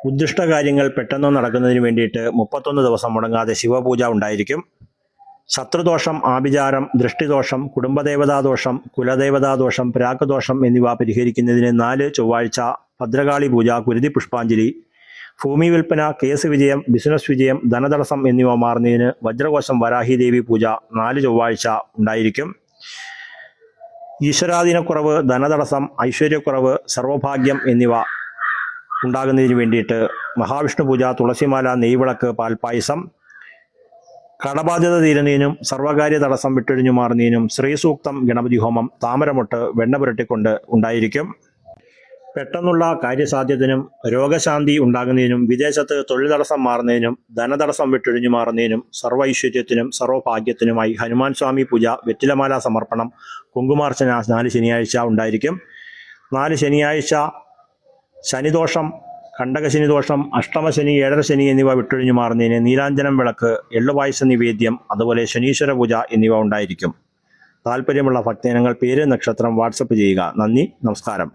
ഉദ്ദിഷ്ട കാര്യങ്ങൾ പെട്ടെന്ന് നടക്കുന്നതിന് വേണ്ടിയിട്ട് 31 ദിവസം മുടങ്ങാതെ ശിവപൂജ ഉണ്ടായിരിക്കും. ശത്രുദോഷം, ആഭിചാരം, ദൃഷ്ടിദോഷം, കുടുംബദേവതാദോഷം, കുലദേവതാദോഷം, പ്രാഗ്ദോഷം എന്നിവ പരിഹരിക്കുന്നതിന് 4 ചൊവ്വാഴ്ച ഭദ്രകാളി പൂജ, കുരുതി പുഷ്പാഞ്ജലി, ഭൂമി വിൽപ്പന, കേസ് വിജയം, ബിസിനസ് വിജയം, ധനതടസ്സം എന്നിവ മാറുന്നതിന് വജ്രകോശം വരാഹിദേവി പൂജ 4 ചൊവ്വാഴ്ച ഉണ്ടായിരിക്കും. ഈശ്വരാധീനക്കുറവ്, ധനതടസ്സം, ഐശ്വര്യക്കുറവ്, സർവഭാഗ്യം എന്നിവ ഉണ്ടാകുന്നതിന് വേണ്ടിയിട്ട് മഹാവിഷ്ണു പൂജ, തുളസിമാല, നെയ്വിളക്ക്, പാൽപ്പായസം, കടബാധ്യത തീരുന്നതിനും സർവകാര്യ തടസ്സം വിട്ടൊഴിഞ്ഞു മാറുന്നതിനും ശ്രീസൂക്തം, ഗണപതി ഹോമം, താമരമൊട്ട്, വെണ്ണ പുരട്ടിക്കൊണ്ട് ഉണ്ടായിരിക്കും. പെട്ടെന്നുള്ള കാര്യസാധ്യത്തിനും രോഗശാന്തി ഉണ്ടാകുന്നതിനും വിദേശത്ത് തൊഴിൽ തടസ്സം മാറുന്നതിനും ധനതടസ്സം വിട്ടൊഴിഞ്ഞു മാറുന്നതിനും സർവ്വ ഐശ്വര്യത്തിനും സർവ്വഭാഗ്യത്തിനുമായി ഹനുമാൻ സ്വാമി പൂജ, വെറ്റിലമാല സമർപ്പണം, കുങ്കുമാർച്ചന 4 ശനിയാഴ്ച ഉണ്ടായിരിക്കും. 4 ശനിയാഴ്ച ശനിദോഷം, കണ്ടകശനിദോഷം, അഷ്ടമശനി, 7ര ശനി എന്നിവ വിട്ടൊഴിഞ്ഞു മാറുന്നതിന് നീലാഞ്ജനം വിളക്ക്, എള്ളുപായസ നിവേദ്യം, അതുപോലെ ശനീശ്വര പൂജ എന്നിവ ഉണ്ടായിരിക്കും. താല്പര്യമുള്ള ഭക്തജനങ്ങൾ പേര്, നക്ഷത്രം വാട്സപ്പ് ചെയ്യുക. നന്ദി, നമസ്കാരം.